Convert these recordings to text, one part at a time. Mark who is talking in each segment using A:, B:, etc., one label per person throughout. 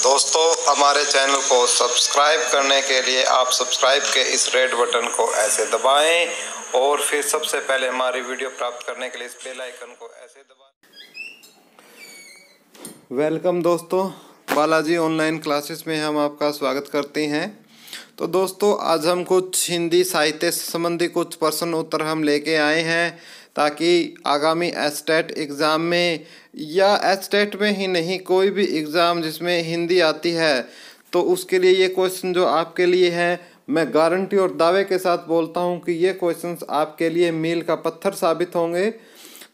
A: दोस्तों, हमारे चैनल को सब्सक्राइब करने के लिए आप सब्सक्राइब के इस रेड बटन को ऐसे दबाएं और फिर सबसे पहले हमारी वीडियो प्राप्त करने के लिए इस बेल आइकन को ऐसे दबाएं। वेलकम दोस्तों, बालाजी ऑनलाइन क्लासेस में हम आपका स्वागत करते हैं। तो दोस्तों, आज हम कुछ हिंदी साहित्य से संबंधी कुछ प्रश्न उत्तर हम लेके आए हैं ताकि आगामी एचटेट एग्ज़ाम में या एचटेट में ही नहीं, कोई भी एग्ज़ाम जिसमें हिंदी आती है तो उसके लिए ये क्वेश्चन जो आपके लिए है, मैं गारंटी और दावे के साथ बोलता हूँ कि ये क्वेश्चंस आपके लिए मील का पत्थर साबित होंगे।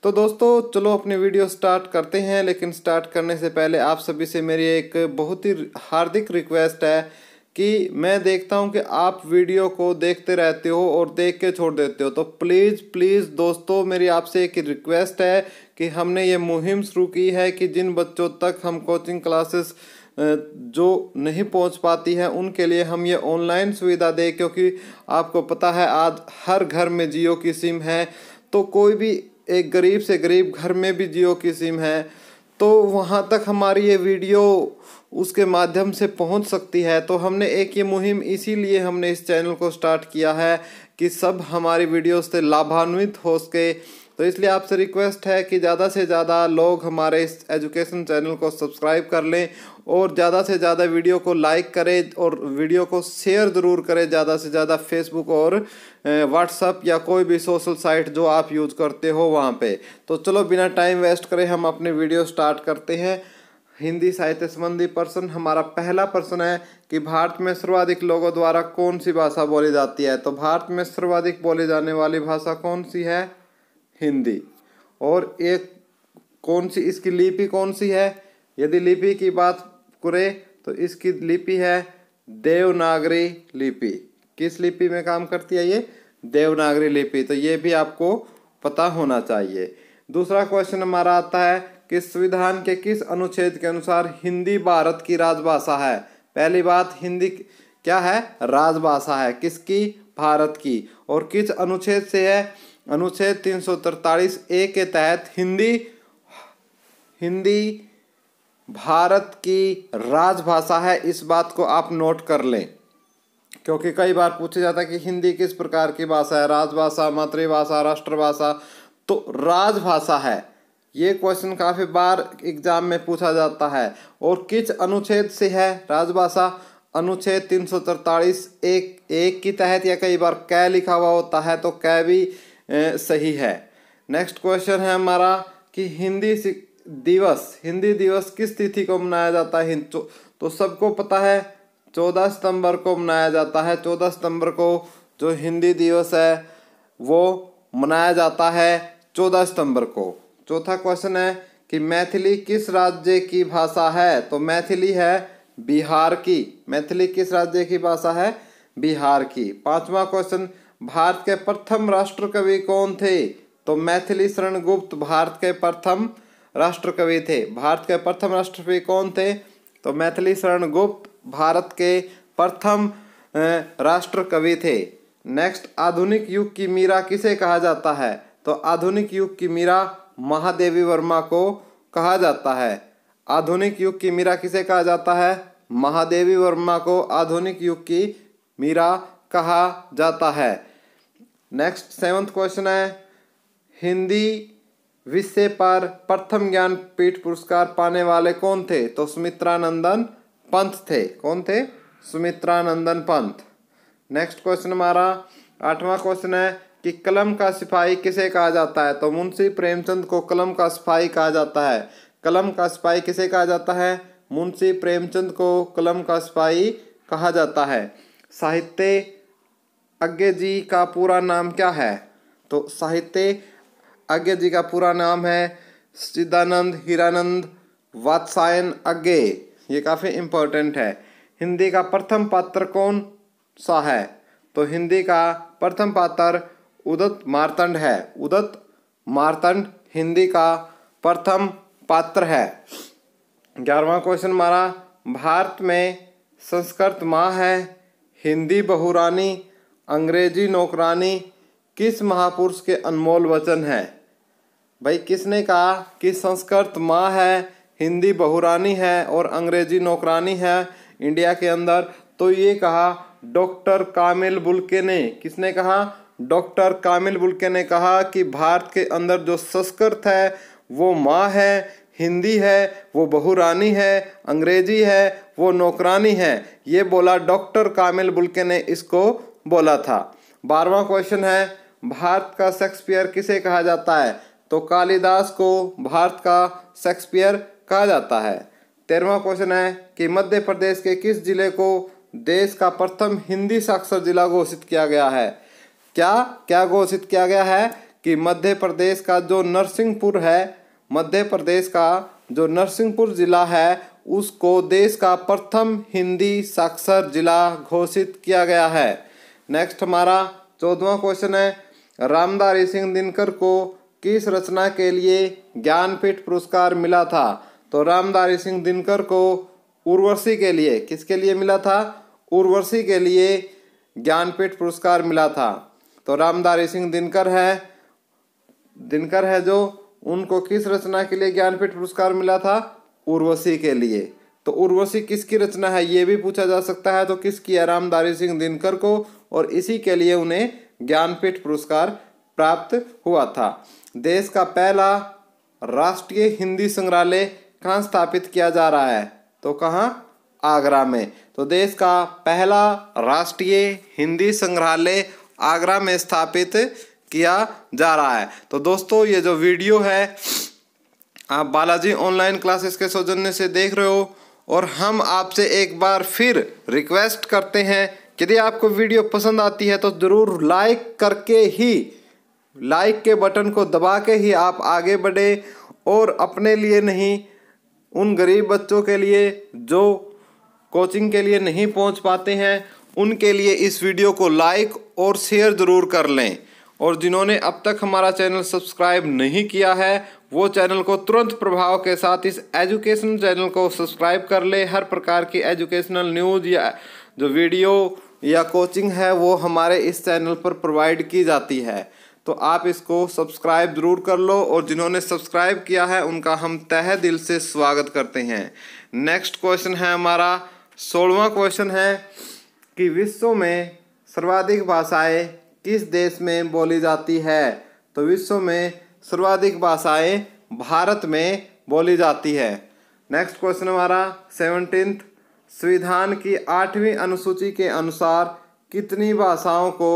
A: तो दोस्तों, चलो अपनी वीडियो स्टार्ट करते हैं। लेकिन स्टार्ट करने से पहले आप सभी से मेरी एक बहुत ही हार्दिक रिक्वेस्ट है कि मैं देखता हूं कि आप वीडियो को देखते रहते हो और देख के छोड़ देते हो। तो प्लीज़ दोस्तों, मेरी आपसे एक रिक्वेस्ट है कि हमने ये मुहिम शुरू की है कि जिन बच्चों तक हम कोचिंग क्लासेस जो नहीं पहुंच पाती है उनके लिए हम ये ऑनलाइन सुविधा दें, क्योंकि आपको पता है आज हर घर में जियो की सिम है। तो कोई भी एक गरीब से गरीब घर में भी जियो की सिम है, तो वहाँ तक हमारी ये वीडियो उसके माध्यम से पहुंच सकती है। तो हमने एक ये मुहिम इसीलिए हमने इस चैनल को स्टार्ट किया है कि सब हमारी वीडियो से लाभान्वित हो सके। तो इसलिए आपसे रिक्वेस्ट है कि ज़्यादा से ज़्यादा लोग हमारे इस एजुकेशन चैनल को सब्सक्राइब कर लें और ज़्यादा से ज़्यादा वीडियो को लाइक करें और वीडियो को शेयर ज़रूर करें ज़्यादा से ज़्यादा फेसबुक और व्हाट्सएप या कोई भी सोशल साइट जो आप यूज़ करते हो वहाँ पे। तो चलो बिना टाइम वेस्ट करें हम अपनी वीडियो स्टार्ट करते हैं। हिंदी साहित्य संबंधी प्रश्न। हमारा पहला प्रश्न है कि भारत में सर्वाधिक लोगों द्वारा कौन सी भाषा बोली जाती है। तो भारत में सर्वाधिक बोली जाने वाली भाषा कौन सी है? हिंदी। और एक कौन सी इसकी लिपि कौन सी है? यदि लिपि की बात करें तो इसकी लिपि है देवनागरी लिपि। किस लिपि में काम करती है ये? देवनागरी लिपि। तो ये भी आपको पता होना चाहिए। दूसरा क्वेश्चन हमारा आता है कि संविधान के किस अनुच्छेद के अनुसार हिंदी भारत की राजभाषा है? पहली बात, हिंदी क्या है? राजभाषा है। किसकी? भारत की। और किस अनुच्छेद से है? अनुच्छेद 343A के तहत हिंदी भारत की राजभाषा है। इस बात को आप नोट कर लें, क्योंकि कई बार पूछा जाता है कि हिंदी किस प्रकार की भाषा है? राजभाषा, मातृभाषा, राष्ट्रभाषा। तो राजभाषा है। ये क्वेश्चन काफ़ी बार एग्जाम में पूछा जाता है। और किस अनुच्छेद से है राजभाषा? अनुच्छेद 343(1) के तहत, या कई बार कै लिखा हुआ होता है तो कै भी सही है। नेक्स्ट क्वेश्चन है हमारा कि हिंदी दिवस किस तिथि को मनाया जाता है? तो सबको पता है 14 सितंबर को मनाया जाता है। 14 सितंबर को जो हिंदी दिवस है वो मनाया जाता है 14 सितंबर को। चौथा क्वेश्चन है कि मैथिली किस राज्य की भाषा है? तो मैथिली है बिहार की। मैथिली किस राज्य की भाषा है? बिहार की। पांचवा क्वेश्चन, भारत के प्रथम राष्ट्रकवि कौन थे? तो मैथिली शरण गुप्त भारत के प्रथम राष्ट्रकवि थे। भारत के प्रथम राष्ट्रकवि कौन थे? तो मैथिली शरण गुप्त भारत के प्रथम राष्ट्रकवि थे। नेक्स्ट, आधुनिक युग की मीरा किसे कहा जाता है? तो आधुनिक युग की मीरा महादेवी वर्मा को कहा जाता है। आधुनिक युग की मीरा किसे कहा जाता है? महादेवी वर्मा को आधुनिक युग की मीरा कहा जाता है। नेक्स्ट, 7वां क्वेश्चन है, हिंदी विषय पर प्रथम ज्ञानपीठ पुरस्कार पाने वाले कौन थे? तो सुमित्रानंदन पंत थे। कौन थे? सुमित्रानंदन पंत। नेक्स्ट क्वेश्चन हमारा 8वां क्वेश्चन है कि कलम का सिपाही किसे कहा जाता है? तो मुंशी प्रेमचंद को कलम का सिपाही कहा जाता है। कलम का सिपाही किसे कहा जाता है? मुंशी प्रेमचंद को कलम का सिपाही कहा जाता है। साहित्य अज्ञे जी का पूरा नाम क्या है? तो साहित्य अज्ञे जी का पूरा नाम है सच्चिदानंद हीरानंद वात्स्यायन अज्ञे। ये काफ़ी इम्पोर्टेंट है। हिंदी का प्रथम पात्र कौन सा है? तो हिंदी का प्रथम पात्र उदत मार्तंड है। उदत मार्तंड हिंदी का प्रथम पात्र है। 11वां क्वेश्चन हमारा, भारत में संस्कृत माँ है, हिंदी बहुरानी, अंग्रेजी नौकरानी किस महापुरुष के अनमोल वचन है? भाई, किसने कहा कि संस्कृत माँ है, हिंदी बहुरानी है और अंग्रेजी नौकरानी है इंडिया के अंदर। तो ये कहा डॉक्टर कामिल बुल्के ने। किसने कहा? डॉक्टर कामिल बुल्के ने कहा कि भारत के अंदर जो संस्कृत है वो माँ है, हिंदी है वो बहुरानी है, अंग्रेजी है वो नौकरानी है। ये बोला डॉक्टर कामिल बुल्के ने, इसको बोला था। 12वां क्वेश्चन है, भारत का शेक्सपियर किसे कहा जाता है? तो कालिदास को भारत का शेक्सपियर कहा जाता है। 13वां क्वेश्चन है कि मध्य प्रदेश के किस जिले को देश का प्रथम हिंदी साक्षर जिला घोषित किया गया है? क्या घोषित किया गया है कि मध्य प्रदेश का जो नरसिंहपुर है, मध्य प्रदेश का जो नरसिंहपुर जिला है उसको देश का प्रथम हिंदी साक्षर जिला घोषित किया गया है। नेक्स्ट हमारा 14वां क्वेश्चन है, रामधारी सिंह दिनकर को किस रचना के लिए ज्ञानपीठ पुरस्कार मिला था? तो रामधारी सिंह दिनकर को उर्वशी के लिए, किसके लिए मिला था? उर्वशी के लिए ज्ञानपीठ पुरस्कार मिला था। तो रामधारी सिंह दिनकर है जो, उनको किस रचना के लिए ज्ञानपीठ पुरस्कार मिला था? उर्वशी के लिए। तो उर्वशी किसकी रचना है ये भी पूछा जा सकता है। तो किसकी है? रामधारी सिंह दिनकर को, और इसी के लिए उन्हें ज्ञानपीठ पुरस्कार प्राप्त हुआ था। देश का पहला राष्ट्रीय हिंदी संग्रहालय कहाँ स्थापित किया जा रहा है? तो कहाँ? आगरा में। तो देश का पहला राष्ट्रीय हिंदी संग्रहालय आगरा में स्थापित किया जा रहा है। तो दोस्तों ये जो वीडियो है आप बालाजी ऑनलाइन क्लासेस के सौजन्य से देख रहे हो, और हम आपसे एक बार फिर रिक्वेस्ट करते हैं कि यदि आपको वीडियो पसंद आती है तो ज़रूर लाइक करके ही, लाइक के बटन को दबा के ही आप आगे बढ़े, और अपने लिए नहीं, उन गरीब बच्चों के लिए जो कोचिंग के लिए नहीं पहुंच पाते हैं उनके लिए इस वीडियो को लाइक और शेयर ज़रूर कर लें। और जिन्होंने अब तक हमारा चैनल सब्सक्राइब नहीं किया है वो चैनल को तुरंत प्रभाव के साथ इस एजुकेशन चैनल को सब्सक्राइब कर ले। हर प्रकार की एजुकेशनल न्यूज़ या जो वीडियो या कोचिंग है वो हमारे इस चैनल पर प्रोवाइड की जाती है। तो आप इसको सब्सक्राइब ज़रूर कर लो, और जिन्होंने सब्सक्राइब किया है उनका हम तहे दिल से स्वागत करते हैं। नेक्स्ट क्वेश्चन है हमारा 16वां क्वेश्चन है कि विश्व में सर्वाधिक भाषाएं किस देश में बोली जाती है? तो विश्व में सर्वाधिक भाषाएं भारत में बोली जाती है। नेक्स्ट क्वेश्चन हमारा 17th, संविधान की 8वीं अनुसूची के अनुसार कितनी भाषाओं को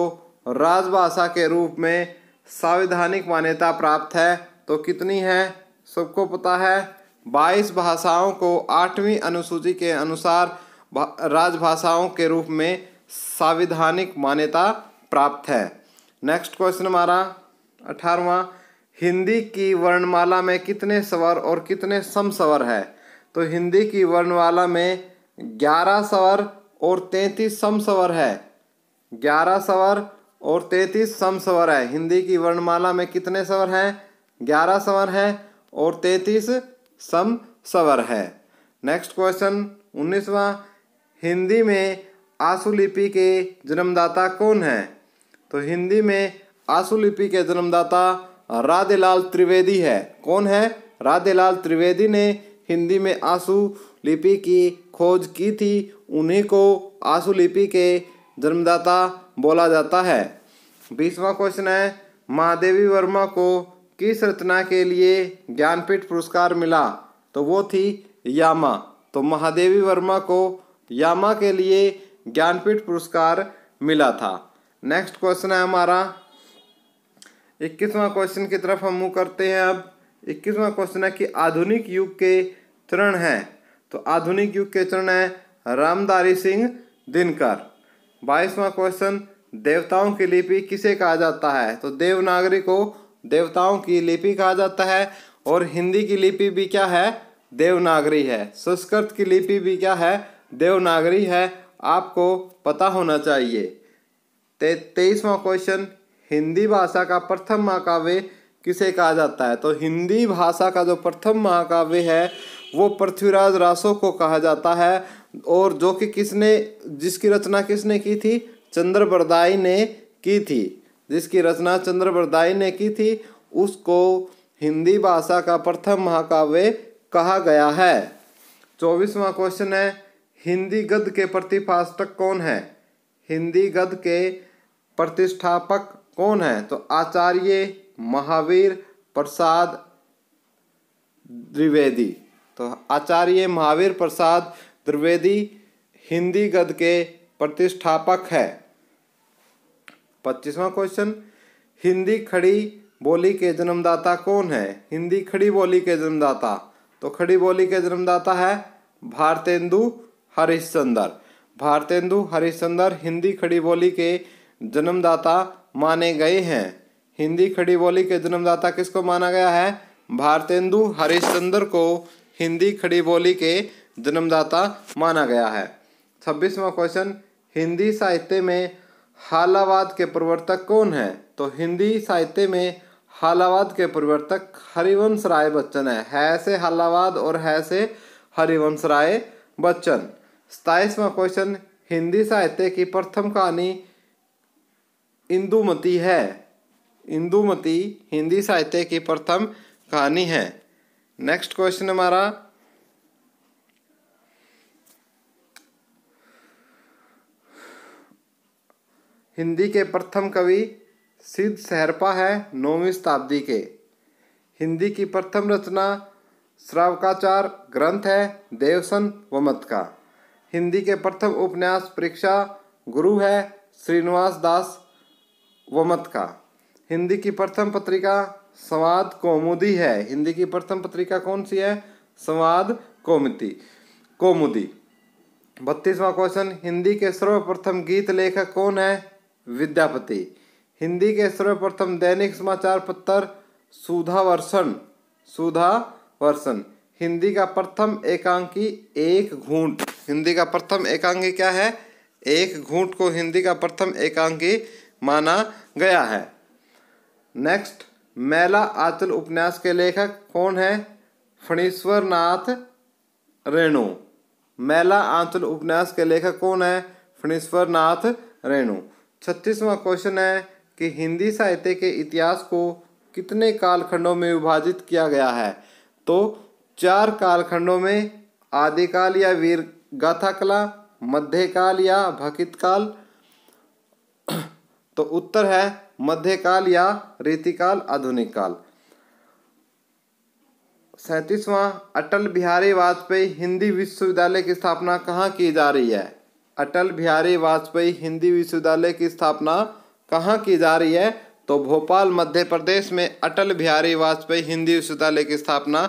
A: राजभाषा के रूप में संवैधानिक मान्यता प्राप्त है? तो कितनी है? सबको पता है 22 भाषाओं को 8वीं अनुसूची के अनुसार राजभाषाओं के रूप में संवैधानिक मान्यता प्राप्त है। नेक्स्ट क्वेश्चन हमारा 18वां, हिंदी की वर्णमाला में कितने स्वर और कितने समस्वर है? तो हिंदी की वर्णमाला में 11 स्वर और 33 समस्वर है। 11 स्वर और 33 समस्वर है। हिंदी की वर्णमाला में कितने स्वर हैं? 11 स्वर हैं और 33 समस्वर है। नेक्स्ट क्वेश्चन 19वां, हिंदी में आशुलिपि के जन्मदाता कौन है? तो हिंदी में आशुलिपि के जन्मदाता राधेलाल त्रिवेदी है। कौन है? राधेलाल त्रिवेदी ने हिंदी में आशुलिपि की खोज की थी, उन्हीं को आशुलिपि के जन्मदाता बोला जाता है। 20वां क्वेश्चन है, महादेवी वर्मा को किस रचना के लिए ज्ञानपीठ पुरस्कार मिला? तो वो थी यामा। तो महादेवी वर्मा को यामा के लिए ज्ञानपीठ पुरस्कार मिला था। नेक्स्ट क्वेश्चन है हमारा 21वां क्वेश्चन की तरफ हम मुँह करते हैं। अब 21वां क्वेश्चन है कि आधुनिक युग के चरण हैं। तो आधुनिक युग के चरण है रामधारी सिंह दिनकर। 22वां क्वेश्चन, देवताओं की लिपि किसे कहा जाता है? तो देवनागरी को देवताओं की लिपि कहा जाता है। और हिंदी की लिपि भी क्या है? देवनागरी है। संस्कृत की लिपि भी क्या है? देवनागरी है। आपको पता होना चाहिए। 23वां क्वेश्चन, हिंदी भाषा का प्रथम महाकाव्य किसे कहा जाता है? तो हिंदी भाषा का जो प्रथम महाकाव्य है वो पृथ्वीराज रासो को कहा जाता है, और जो कि जिसकी रचना किसने की थी? चंद्रबरदाई ने की थी। जिसकी रचना चंद्रबरदाई ने की थी उसको हिंदी भाषा का प्रथम महाकाव्य कहा गया है। 24वां क्वेश्चन है, हिंदी गद्य के प्रतिष्ठापक कौन है? हिंदी गद्य के प्रतिष्ठापक कौन है? तो आचार्य महावीर प्रसाद द्विवेदी। तो आचार्य महावीर प्रसाद द्विवेदी हिंदी गद्य के प्रतिष्ठापक है। 25वां क्वेश्चन, हिंदी खड़ी बोली के जन्मदाता कौन है? हिंदी खड़ी बोली के जन्मदाता, तो खड़ी बोली के जन्मदाता है भारतेंदु हरिश्चंद्र। भारतेंदु हरिश्चंद्र हिंदी खड़ी बोली के जन्मदाता माने गए हैं। हिंदी खड़ी बोली के जन्मदाता किसको माना गया है? भारतेंदु हरिश्चंद्र को हिंदी खड़ी बोली के जन्मदाता माना गया है। 26वां क्वेश्चन, हिंदी साहित्य में हालावाद के प्रवर्तक कौन है? तो हिंदी साहित्य में हालावाद के प्रवर्तक हरिवंश राय बच्चन है से हालावाद और है से हरिवंश राय बच्चन। 27वां क्वेश्चन, हिंदी साहित्य की प्रथम कहानी इंदुमती है। इंदुमती हिंदी साहित्य की प्रथम कहानी है। नेक्स्ट क्वेश्चन हमारा, हिंदी के प्रथम कवि सिद्ध सहरपा है 9वीं शताब्दी के। हिंदी की प्रथम रचना श्रावकाचार ग्रंथ है देवसन वमत का। हिंदी के प्रथम उपन्यास परीक्षा गुरु है श्रीनिवास दास वमत का। हिंदी की प्रथम पत्रिका संवाद कौमुदी है। हिंदी की प्रथम पत्रिका कौन सी है? संवाद कौमुदी। 32वां क्वेश्चन, हिंदी के सर्वप्रथम गीत लेखक कौन है? विद्यापति। हिंदी के सर्वप्रथम दैनिक समाचार पत्र सुधावर्षन। हिंदी का प्रथम एकांकी एक घूंट। हिंदी का प्रथम एकांकी क्या है? एक घूंट को हिंदी का प्रथम एकांकी माना गया है। नेक्स्ट, मैला आंचल उपन्यास के लेखक कौन है? फणीश्वर नाथ रेणु। मैला आंचल उपन्यास के लेखक कौन है? फणीश्वर नाथ रेणु। 36वां क्वेश्चन है कि हिंदी साहित्य के इतिहास को कितने कालखंडों में विभाजित किया गया है? तो 4 कालखंडों में, आदिकाल या वीर गाथा कला, मध्यकाल या भकित काल। तो उत्तर है मध्यकाल या रीतिकाल, आधुनिक काल। 37वां, अटल बिहारी वाजपेयी हिंदी विश्वविद्यालय की स्थापना कहाँ की जा रही है? अटल बिहारी वाजपेयी हिंदी विश्वविद्यालय की स्थापना कहाँ की जा रही है? तो भोपाल मध्य प्रदेश में अटल बिहारी वाजपेयी हिंदी विश्वविद्यालय की स्थापना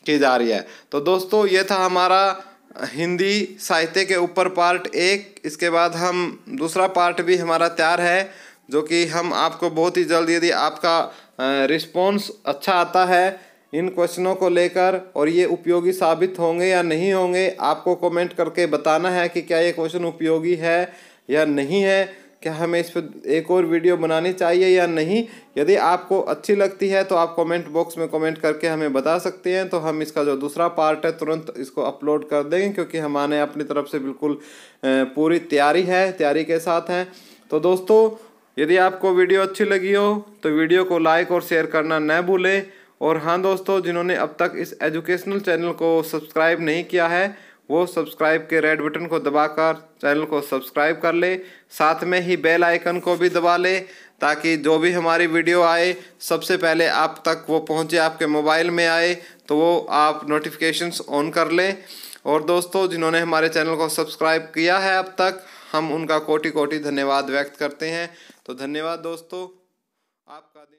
A: की जा रही है। तो दोस्तों ये था हमारा हिंदी साहित्य के ऊपर पार्ट 1। इसके बाद हम दूसरा पार्ट भी हमारा तैयार है, जो कि हम आपको बहुत ही जल्द, यदि आपका रिस्पॉन्स अच्छा आता है इन क्वेश्चनों को लेकर और ये उपयोगी साबित होंगे या नहीं होंगे, आपको कमेंट करके बताना है कि क्या ये क्वेश्चन उपयोगी है या नहीं है, क्या हमें इस पर एक और वीडियो बनानी चाहिए या नहीं। यदि आपको अच्छी लगती है तो आप कमेंट बॉक्स में कमेंट करके हमें बता सकते हैं, तो हम इसका जो दूसरा पार्ट है तुरंत इसको अपलोड कर देंगे, क्योंकि हमारे अपनी तरफ से बिल्कुल पूरी तैयारी के साथ हैं। तो दोस्तों यदि आपको वीडियो अच्छी लगी हो तो वीडियो को लाइक और शेयर करना न भूलें। और हाँ दोस्तों, जिन्होंने अब तक इस एजुकेशनल चैनल को सब्सक्राइब नहीं किया है वो सब्सक्राइब के रेड बटन को दबाकर चैनल को सब्सक्राइब कर ले, साथ में ही बेल आइकन को भी दबा ले, ताकि जो भी हमारी वीडियो आए सबसे पहले आप तक वो पहुंचे, आपके मोबाइल में आए, तो वो आप नोटिफिकेशंस ऑन कर लें। और दोस्तों जिन्होंने हमारे चैनल को सब्सक्राइब किया है अब तक, हम उनका कोटि कोटि धन्यवाद व्यक्त करते हैं। तो धन्यवाद दोस्तों, आपका दिन